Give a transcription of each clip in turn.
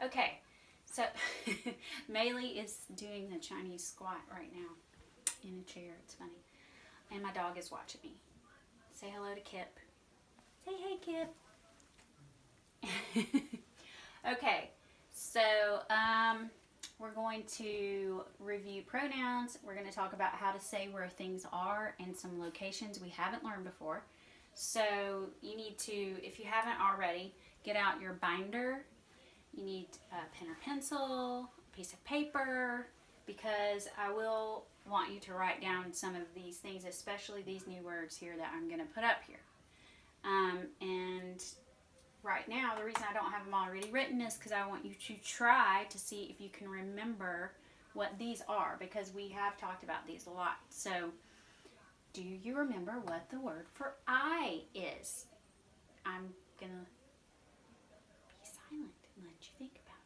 Okay, so Maylee is doing the Chinese squat right now in a chair. It's funny. And my dog is watching me. Say hello to Kip. Say hey, Kip. Okay, so we're going to review pronouns. We're going to talk about how to say where things are and some locations we haven't learned before. So you need to, if you haven't already, get out your binder. You need a pen or pencil, a piece of paper, because I will want you to write down some of these things, especially these new words here that I'm going to put up here. And right now, the reason I don't have them already written is because I want you to try to see if you can remember what these are, because we have talked about these a lot. So, do you remember what the word for I is? I'm going to be silent and let you think about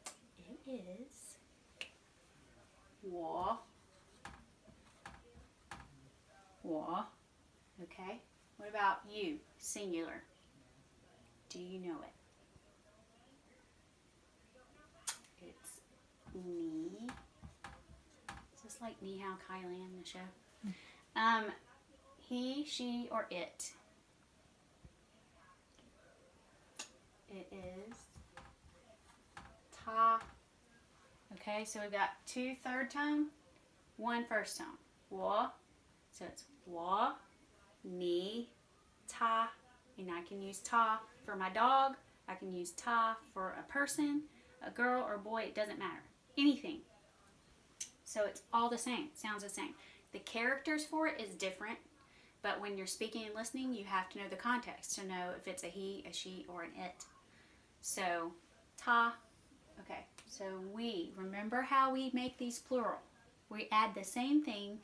it. It is 我. Okay? What about you? Singular. Do you know it? It's ni. Is this like Ni Hao Kai Lan, the show? He, she, or it. It is ta. Okay, so we've got 2 third tone, 1 first tone. 我. So it's 我, ni, ta. And I can use ta for my dog. I can use ta for a person, a girl or boy. It doesn't matter. Anything. So it's all the same. Sounds the same. The characters for it is different. But when you're speaking and listening, you have to know the context to know if it's a he, a she, or an it. So, ta. Okay. So we. Remember how we make these plural. We add the same thing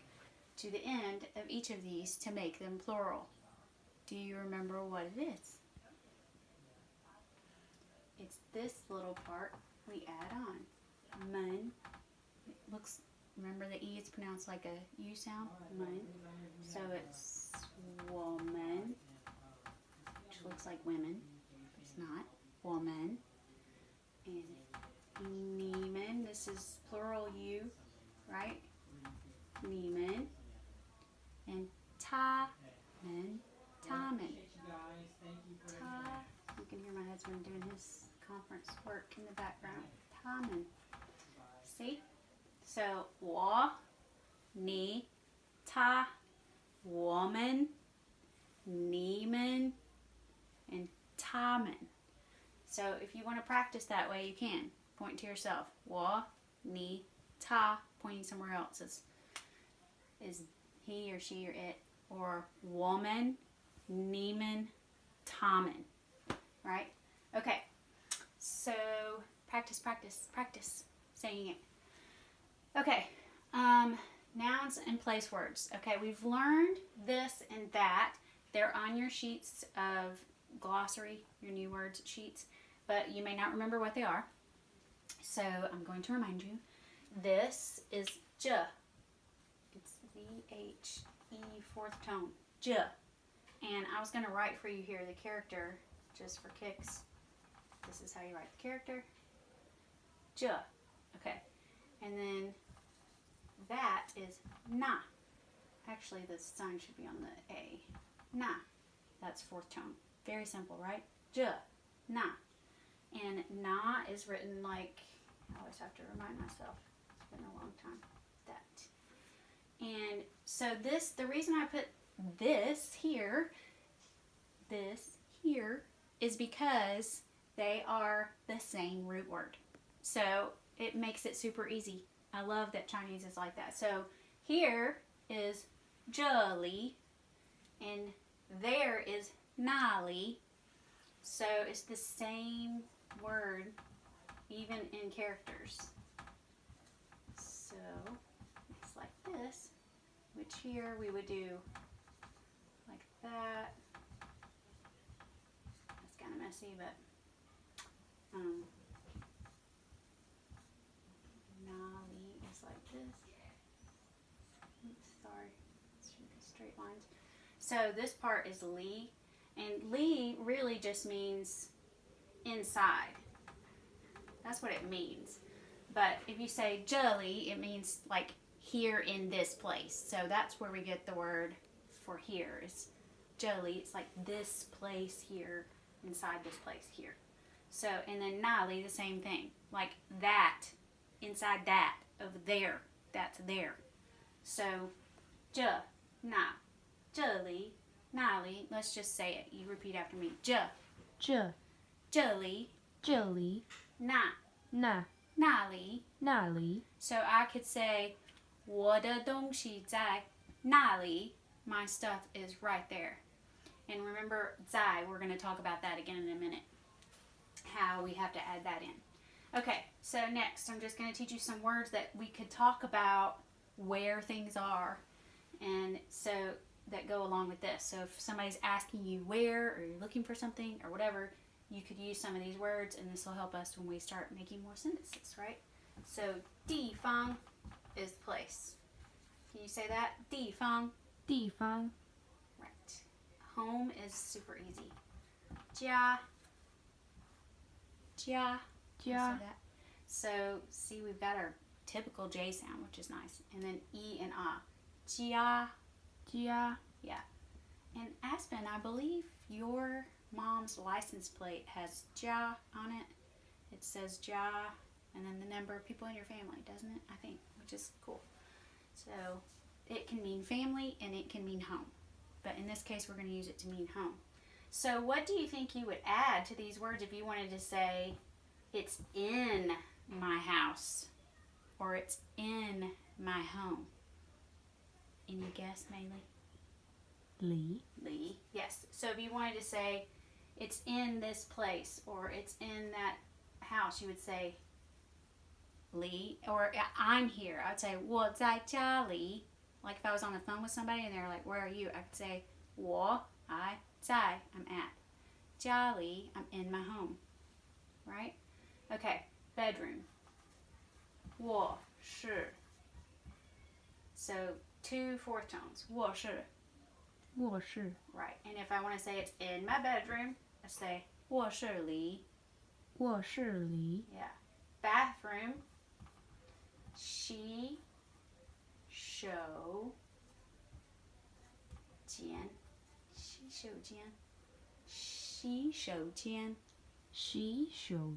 to the end of each of these to make them plural. Do you remember what it is? It's this little part we add on. Mun. It looks, remember the E is pronounced like a U sound? Mun. So it's woman, which looks like women. It's not. Woman. And Nieman. This is plural U, right? Nieman. And ta-men. Tamen. Ta. You can hear my husband doing his conference work in the background. Tamen. See? So, 我, ni, ta, woman, niemen, and tamen. So, if you want to practice that way, you can. Point to yourself. 我, ni, ta, pointing somewhere else is he or she or it. Or woman, niemen, tamen. Right? Okay. So, practice saying it. Okay. Nouns and place words. Okay, we've learned this and that. They're on your sheets of glossary, your new words sheets, but you may not remember what they are. So, I'm going to remind you. This is j. It's Z-H-E, 4th tone. J. And I was going to write for you here the character just for kicks. This is how you write the character. J. Okay. And then that is na. Actually, the sign should be on the A. Na. That's 4th tone. Very simple, right? J. Na. And na is written like, I always have to remind myself. It's been a long time. That. And so this, the reason I put this here is because they are the same root word. So it makes it super easy. I love that Chinese is like that. So here is 这里 and there is 那里. So it's the same word even in characters. So it's like this, which here we would do like that. It's kind of messy, but Nali is like this. Oops, sorry, it should be straight lines. So this part is Li, and Li really just means inside. That's what it means. But if you say 这里, it means like here in this place. So that's where we get the word for here is 这里. It's like this place here, inside this place here. So, and then 那里, the same thing. Like that, inside that, over there. That's there. So, 这, 那, 这里, 那里. Let's just say it. You repeat after me. 这里, 这里 那 那里 So I could say 我的东西在那里. My stuff is right there. And remember 在, we're going to talk about that again in a minute. How we have to add that in. Okay, so next I'm just going to teach you some words that we could talk about where things are. And so that go along with this. So if somebody's asking you where, or you're looking for something or whatever, you could use some of these words, and this will help us when we start making more sentences, right? So 地方 is place. Can you say that? 地方Right. Home is super easy. 家 Say that. So see, we've got our typical J sound, which is nice, and then E and A. 家 Yeah. And Aspen, I believe your mom's license plate has 家 on it. It says 家, and then the number of people in your family, doesn't it? I think, which is cool. So it can mean family and it can mean home. But in this case, we're going to use it to mean home. So what do you think you would add to these words if you wanted to say, it's in my house, or it's in my home? Any guess, Maylee? 里 Yes. So if you wanted to say, it's in this place, or it's in that house, you would say 里, or I'm here. I would say 我在家里. Like if I was on the phone with somebody and they're like, where are you? I could say 我 在, I'm at. 家里, I'm in my home. Right? Okay, bedroom. 卧室. So 2 fourth tones. 卧室. Right. And if I want to say it's in my bedroom, I say 卧室里. Yeah. Bathroom. 洗手间. 洗手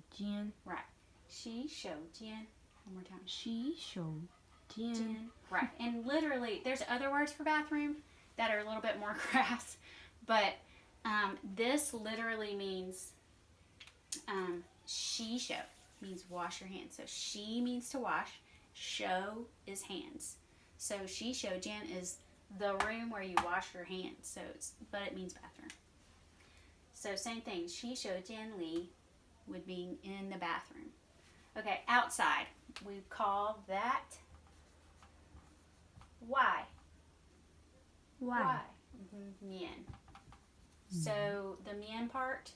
间. Right. 洗手间. One more time. 洗手间 Right. And literally, there's other words for bathroom that are a little bit more crass, but this literally means 洗手 means wash your hands. So 洗 means to wash, 手 is hands. So 洗手间 is the room where you wash your hands. So but it means bathroom. So same thing, 洗手间里 would mean in the bathroom. Okay, outside. We call that 外. Mian. So the mian part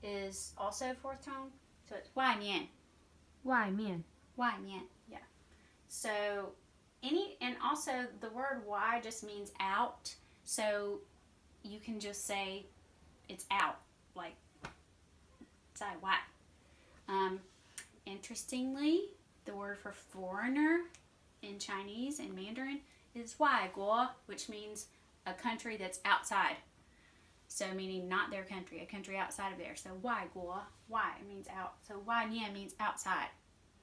is also fourth tone. So it's 外面. 外面 Yeah. So and also the word 外 just means out. So you can just say it's out, like 在外. Interestingly, the word for foreigner in Chinese and Mandarin is 外国, which means a country that's outside. So meaning not their country, a country outside of there. So 外国, 外 means out. So 外面 means outside.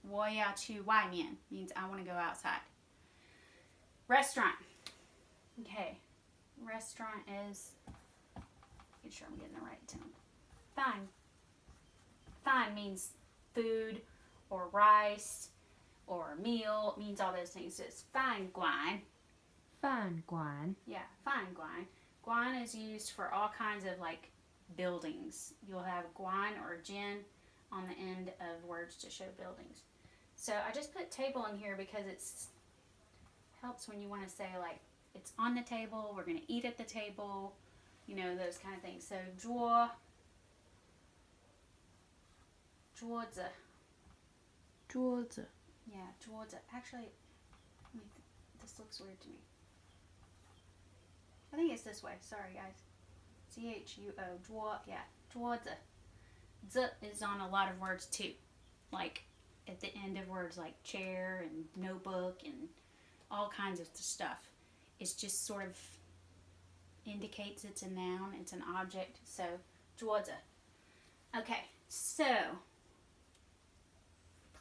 我要去外面 means I want to go outside. Restaurant. Okay. Restaurant is, make sure I'm getting the right tone. Fine means food or rice or meal. It means all those things. So it's 饭馆. 饭馆 Yeah, 饭馆. Guan is used for all kinds of like buildings. You'll have guan or jin on the end of words to show buildings. So I just put table in here because it's helps when you want to say like it's on the table, we're going to eat at the table, you know, those kind of things. So 桌子. Yeah, 桌子. Actually, this looks weird to me. I think it's this way. Sorry, guys. CHUO. 桌, yeah. 桌子. Z is on a lot of words too. Like at the end of words like chair and notebook and all kinds of stuff. It's just sort of indicates it's a noun, it's an object. So, 桌子. Okay, so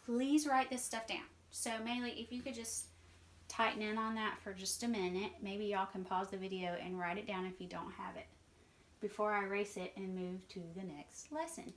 please write this stuff down. So, mainly, if you could just tighten in on that for just a minute, maybe y'all can pause the video and write it down if you don't have it before I erase it and move to the next lesson.